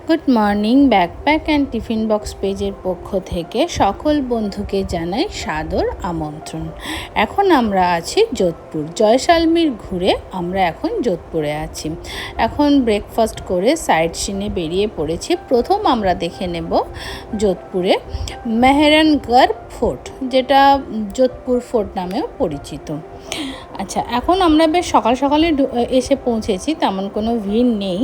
Good morning backpack and tiffin box পেজের পক্ষ থেকে সকল বন্ধুকে জানাই সাদর আমন্ত্রণ। এখন আমরা আছি যোধপুর। জয়সালমীর ঘুরে আমরা এখন যোধপুরে আছি। এখন ব্রেকফাস্ট করে সাইট সিনে বেরিয়ে পড়েছি। প্রথম আমরা দেখে নেব যোধপুরে মেহরানগড় ফোর্ট, যেটা যোধপুর ফোর্ট নামেও পরিচিত। আচ্ছা, এখন আমরা বেশ সকাল সকালে এসে পৌঁছেছি, তেমন কোনো ভিড় নেই।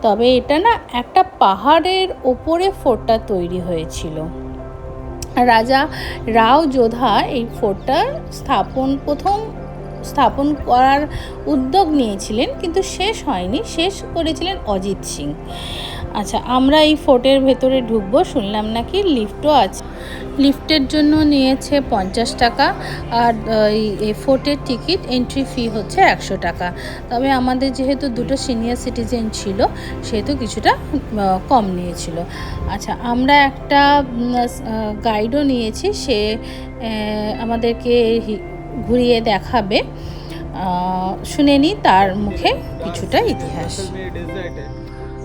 তবে এটা না একটা পাহাড়ের ওপরে ফোর্টটা তৈরি হয়েছিল। রাজা রাও যোধা এই ফোর্টটার প্রথম স্থাপন করার উদ্যোগ নিয়েছিলেন, কিন্তু শেষ হয়নি, শেষ করেছিলেন অজিত সিং। আচ্ছা, আমরা এই ফোর্টের ভেতরে ঢুকবো। শুনলাম নাকি লিফটও আছে। লিফটের জন্য নিয়েছে 50 টাকা, আর এই ফোর্টের টিকিট এন্ট্রি ফি হচ্ছে 100 টাকা। তবে আমাদের যেহেতু দুটো সিনিয়র সিটিজেন ছিল, সেহেতু কিছুটা কম নিয়েছিল। আচ্ছা, আমরা একটা গাইডও নিয়েছি, সে আমাদেরকে ঘুরিয়ে দেখাবে। শুনে নিই তার মুখে কিছুটা ইতিহাস।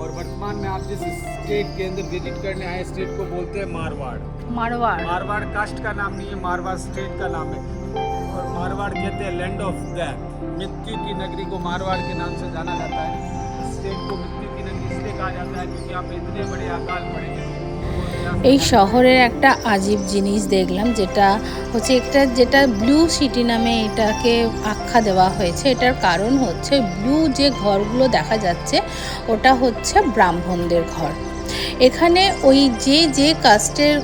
और वर्तमान में आप जिस स्टेट के अंदर विजिट करने आए स्टेट को बोलते हैं मारवाड़। मारवाड़ कास्ट का नाम नहीं है, मारवाड़ स्टेट का नाम है। और मारवाड़ कहते हैं लैंड ऑफ डेथ, मृत्यु की नगरी को मारवाड़ के नाम से जाना जाता है। स्टेट को मृत्यु की नगरी इसलिए कहा जाता है क्योंकि यहाँ पे इतने बड़े अकाल पड़ेंगे। এই শহরের একটা আজীব জিনিস দেখলাম, যেটা ব্লু সিটি নামে এটাকে আখ্যা দেওয়া হয়েছে। এটার কারণ হচ্ছে ব্লু যে ঘরগুলো দেখা যাচ্ছে, ওটা হচ্ছে ব্রাহ্মণদের ঘর। এখানে ওই যে কাস্টের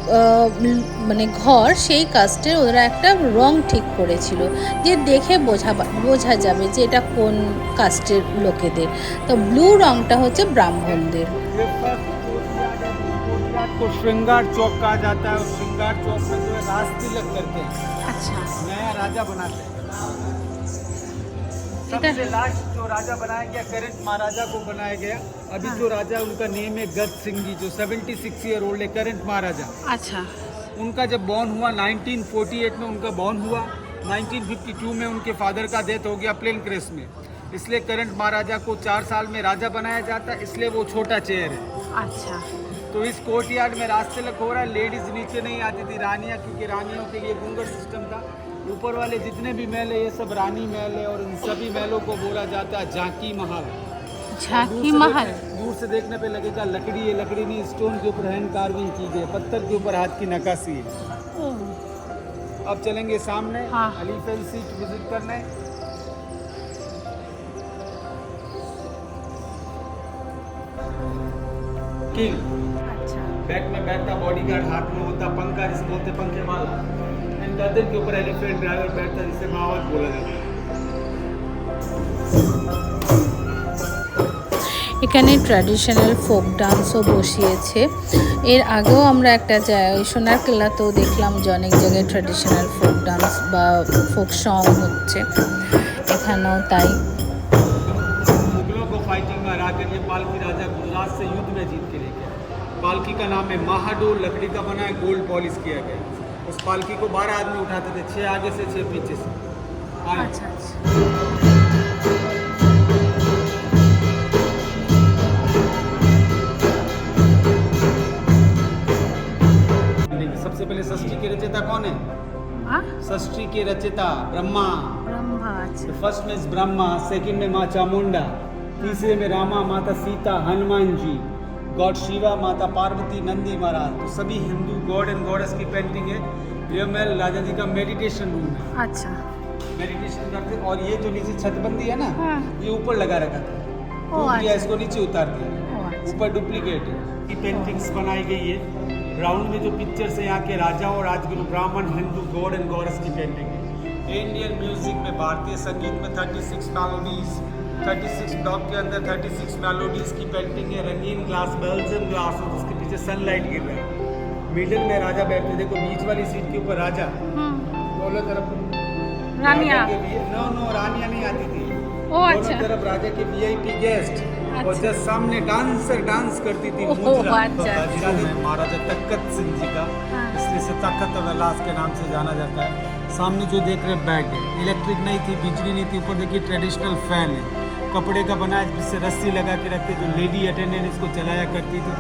ঘর, সেই কাস্টের ওরা একটা রং ঠিক করেছিল, যে দেখে বোঝা যাবে যে এটা কোন কাস্টের লোকেদের। তো ব্লু রংটা হচ্ছে ব্রাহ্মণদের। को श्रृंगार चौक कहा जाता है, और श्रृंगार चौक में जो है राज तिलक करते हैं। अच्छा, नया राजा बनाते हैं। सबसे लास्ट जो राजा बनाया गया, करंट महाराजा को बनाया गया। अभी जो राजा उनका नेम है गद सिंह जी, जो 76 ईयर ओल्ड है, करंट महाराजा। अच्छा, उनका जब बॉर्न हुआ 1948 में उनका बॉर्न हुआ। 1952 में उनके फादर का डेथ हो गया प्लेन क्रैश में, इसलिए करंट महाराजा को 4 साल में राजा बनाया जाता है, इसलिए वो छोटा चेयर है। अच्छा। तो इस कोर्टयार्ड में रास्ते लग हो रहा है। लेडीज नीचे नहीं आती थी, रानियाँ, क्योंकि रानियों के लिए घूंघट सिस्टम था। ऊपर वाले जितने भी महल है, ये सब रानी महल है, और इन सभी महलों को बोला जाता है झांकी महल। झांकी महल। दूर से देखने पे लगेगा लकड़ी है, लकड़ी नहीं, स्टोन के ऊपर हैंड कार्विंग की गई, पत्थर के ऊपर हाथ की नक्काशी है। अब चलेंगे सामने। हाँ। एलिफेंट सीट विजिट करने। किंग बैक में बैठता, बॉडीगार्ड हाथ में होता, पंखा जिसे बोलते पंखे वाला, एंड गर्दन के ऊपर एलिफेंट ड्राइवर बैठता, जिसे मावत बोला जाता है। এখানে ট্র্যাডিশনাল ফোক ডান্সও বসিয়েছে। এর আগেও আমরা একটা সোনার কেল্লাতেও দেখলাম যে অনেক জায়গায় ট্র্যাডিশনাল ফোক ডান্স বা ফোক সং হচ্ছে, এখানেও তাই। मुगलों को फाइटिंग में हरा कर ये पालकी राजा गुजरात से युद्ध में जीत के लेके आए। पालकी का नाम है महाडोल, लकड़ी का बना है, गोल्ड पॉलिश किया गया। उस पालकी को 12 आदमी उठाते थे, 6 आगे से 6 पीछे से। अच्छा, सबसे पहले षष्ठी के रचयिता कौन है? षष्ठी के रचयिता ब्रह्मा। फर्स्ट में ब्रह्मा, सेकंड में माँ चामुंडा, तीसरे में रामा, माता सीता, हनुमान जी, गॉड शिवा, माता पार्वती, नंदी महाराज। तो सभी हिंदू गॉड एंड गॉडेस की पेंटिंग है। ये महल राजा जी का मेडिटेशन रूम है। अच्छा, मेडिटेशन करते। और ये जो नीचे छतबंदी है ना, हाँ। ये ऊपर लगा रखा था, टूट गया, इसको नीचे उतार दिया। ऊपर डुप्लीकेट है। की पेंटिंग्स बनाई गई है। राउंड में जो पिक्चर्स है यहाँ के राजा और राजगुरु, ब्राह्मण, हिंदू गॉड एंड गॉडेस की पेंटिंग है। इंडियन म्यूजिक में, भारतीय संगीत में 36 मेलोडीज, 36 ब्लॉक के अंदर 36 मेलोडीज की पेंटिंग है। रंगीन ग्लास, बेल्जियम ग्लास, उसके पीछे सनलाइट गिर रहा है। मिडिल में राजा बैठते, देखो बीच वाली सीट के ऊपर राजा, दोनों तरफ रानियाँ। नो रानियाँ नहीं आती थी। दोनों तरफ राजा के VIP गेस्ट। और जस्ट सामने डांसर डांस करती थी, महाराजा तख्त सिंह जी का, इसलिए से तख्त विलास के नाम से जाना जाता है। सामने जो देख रहे हैं बेड है, इलेक्ट्रिक नहीं थी, बिजली नहीं थी, ऊपर देखिए ट्रेडिशनल फैन है। कपड़े का बना है जिससे रस्सी लगा के रखते, जो लेडी अटेंडेंट इसको चलाया करती थी।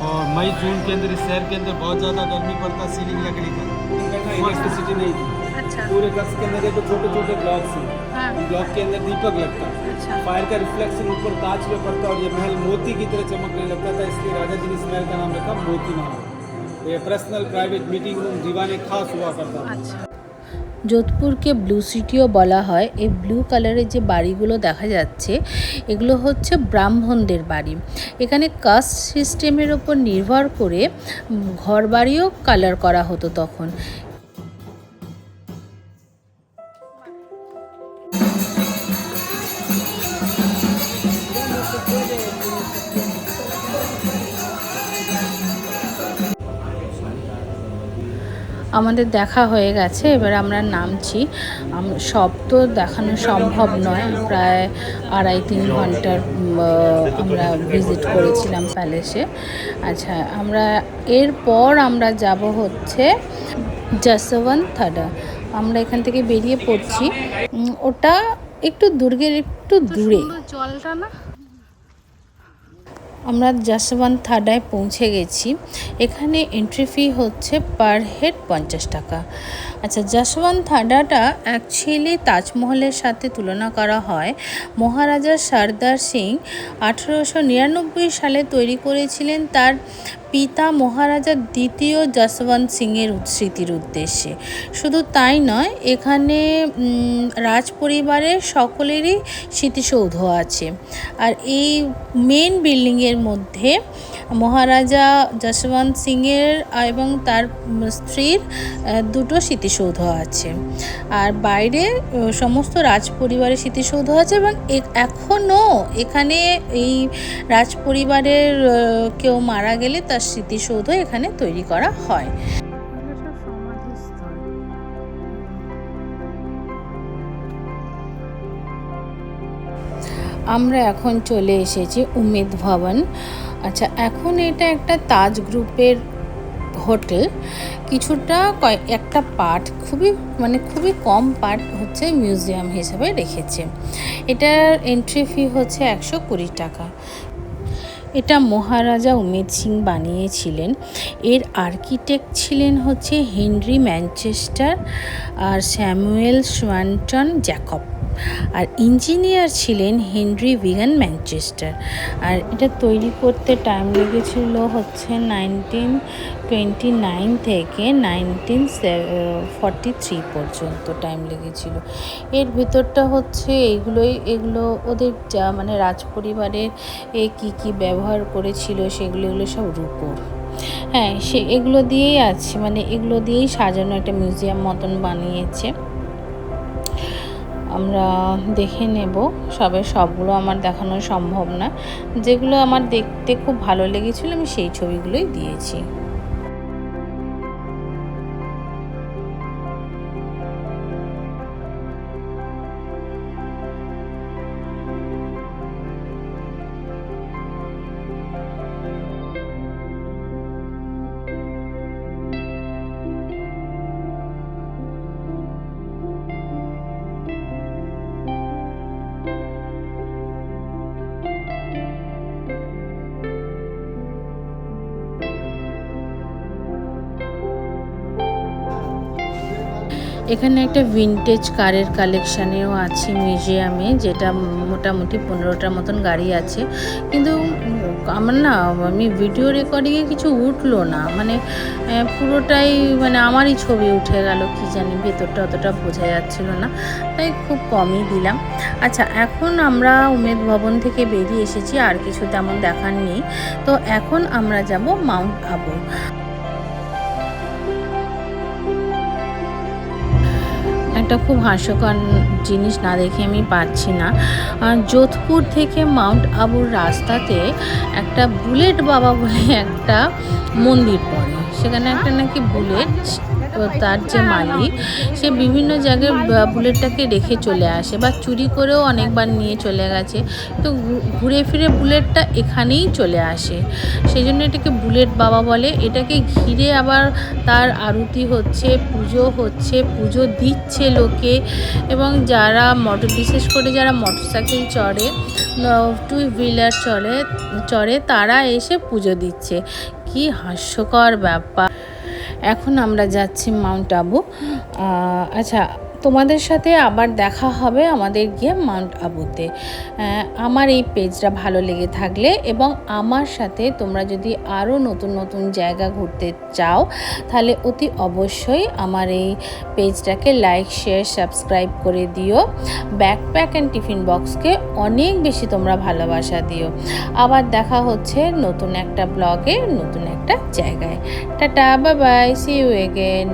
और मई जून के अंदर इस शहर के अंदर बहुत ज़्यादा गर्मी पड़ता, सीलिंग लकड़ी का इलेक्ट्रिसिटी नहीं थी। अच्छा। पूरे कक्ष के अंदर देखो छोटे छोटे ब्लॉक्स हैं, हाँ। ब्लॉक के अंदर दीपक लगता है, अच्छा। फायर का रिफ्लेक्शन ऊपर कांच में पड़ता और ये महल मोती की तरह चमकने लगता था, इसलिए राजा जी ने इस महल का नाम रखा मोती महल। ये पर्सनल प्राइवेट मीटिंग रूम दीवाने खास हुआ करता था। আচ্ছা। যোধপুরকে ব্লু সিটিও বলা হয়। এই ব্লু কালারের যে বাড়িগুলো দেখা যাচ্ছে এগুলো হচ্ছে ব্রাহ্মণদের বাড়ি। এখানে কাস্ট সিস্টেমের ওপর নির্ভর করে ঘর বাড়িও কালার করা হতো তখন। আমাদের দেখা হয়ে গেছে, এবার আমরা নামছি। সব তো দেখানো সম্ভব নয়, প্রায় 2.5-3 ঘন্টার আমরা ভিজিট করেছিলাম প্যালেসে। আচ্ছা, এরপর আমরা যাব হচ্ছে যশবন্ত থাডা। আমরা এখান থেকে বেরিয়ে পড়ছি। ওটা একটু দুর্গের একটু দূরে। জলটা না, আমরা যশবন্ত থাডায় পৌঁছে গেছি। এখানে এন্ট্রি ফি হচ্ছে পার হেড 50 টাকা। আচ্ছা, যশবন্ত থাডাটা অ্যাকচুয়ালি তাজমহলের সাথে তুলনা করা হয়। মহারাজা সর্দার সিং 1899 সালে তৈরি করেছিলেন তার পিতা মহারাজা দ্বিতীয় যশবন্ত সিংয়ের স্মৃতির উদ্দেশ্যে। শুধু তাই নয়, এখানে রাজ পরিবারের সকলেরই স্মৃতিসৌধ আছে। আর এই মেন বিল্ডিংয়ের মধ্যে মহারাজা যশবন্ত সিংয়ের এবং তার স্ত্রীর দুটো স্মৃতিসৌধ আছে। আর বাইরে সমস্ত রাজ পরিবারের স্মৃতিসৌধ আছে এবং এখনও এখানে এই রাজ পরিবারের কেউ মারা গেলে তার স্মৃতিসৌধ এখানে তৈরি করা হয়। আমরা এখন চলে এসেছি উমেদ ভবন। আচ্ছা, এখন এটা একটা তাজ গ্রুপের হোটেল। কিছুটা একটা পার্ট খুবই কম পার্ট হচ্ছে মিউজিয়াম হিসেবে রেখেছে। এটার এন্ট্রি ফি হচ্ছে 120 টাকা। এটা মহারাজা উমেদ সিং বানিয়েছিলেন। এর আর্কিটেক্ট ছিলেন হচ্ছে হেনরি ম্যানচেস্টার আর স্যামুয়েল সোয়ানটন জ্যাকব, আর ইঞ্জিনিয়ার ছিলেন হেনরি ভিগান ম্যানচেস্টার। আর এটা তৈরি করতে টাইম লেগেছিল হচ্ছে 1929 থেকে 1943 পর্যন্ত টাইম লেগেছিল। এর ভিতরটা হচ্ছে এগুলো ওদের যা রাজ পরিবারের কি ব্যবহার করেছিল এগুলো সব রূপোর। হ্যাঁ, এগুলো দিয়েই আছে, এগুলো দিয়েই সাজানো একটা মিউজিয়াম মতন বানিয়েছে। আমরা দেখে নেব। সবগুলো আমার দেখানো সম্ভব না। যেগুলো আমার দেখতে খুব ভালো লেগেছিল আমি সেই ছবিগুলোই দিয়েছি। এখানে একটা ভিনটেজ কারের কালেকশানেও আছে মিউজিয়ামে, যেটা মোটামুটি 15টার মতন গাড়ি আছে। কিন্তু আমি ভিডিও রেকর্ডিংয়ে কিছু উঠলো না, পুরোটাই আমারই ছবি উঠে গেল, কি জানি ভেতরটা অতটা বোঝা যাচ্ছিল না, তাই খুব কমই দিলাম। আচ্ছা, এখন আমরা উমেদ ভবন থেকে বেরিয়ে এসেছি, আর কিছু তেমন দেখার নেই। তো এখন আমরা যাব মাউন্ট আবু। একটা খুব হাস্যকর জিনিস না দেখে আমি পারছি না। যোধপুর থেকে মাউন্ট আবুর রাস্তাতে একটা বুলেট বাবা বলে একটা মন্দির পড়ে। সেখানে একটা নাকি বুলেট তার যে মালিক সে বিভিন্ন জায়গায় বুলেটটাকে রেখে চলে আসে বা চুরি করেও অনেকবার নিয়ে চলে গেছে। তো ঘুরে ফিরে বুলেটটা এখানেই চলে আসে, সেই জন্য এটাকে বুলেট বাবা বলে। এটাকে ঘিরে আবার তার আরতি হচ্ছে, পুজো হচ্ছে, পুজো দিচ্ছে লোকে। এবং যারা বিশেষ করে যারা মোটরসাইকেল চড়ে, টু হুইলার চড়ে তারা এসে পুজো দিচ্ছে। কি হাস্যকর ব্যাপার। এখন আমরা যাচ্ছি মাউন্ট আবু। আচ্ছা, তোমাদের সাথে আবার দেখা হবে আমাদের গিয়ে মাউন্ট আবুতে। আমার এই পেজটা ভালো লেগে থাকলে এবং আমার সাথে তোমরা যদি আরও নতুন নতুন জায়গা ঘুরতে চাও, তাহলে অতি অবশ্যই আমার এই পেজটাকে লাইক, শেয়ার, সাবস্ক্রাইব করে দিও। ব্যাকপ্যাক অ্যান্ড টিফিন বক্সকে অনেক বেশি তোমরা ভালোবাসা দিও। আবার দেখা হচ্ছে নতুন একটা ব্লগে, নতুন একটা জায়গায়। Tata, bye bye, see you again.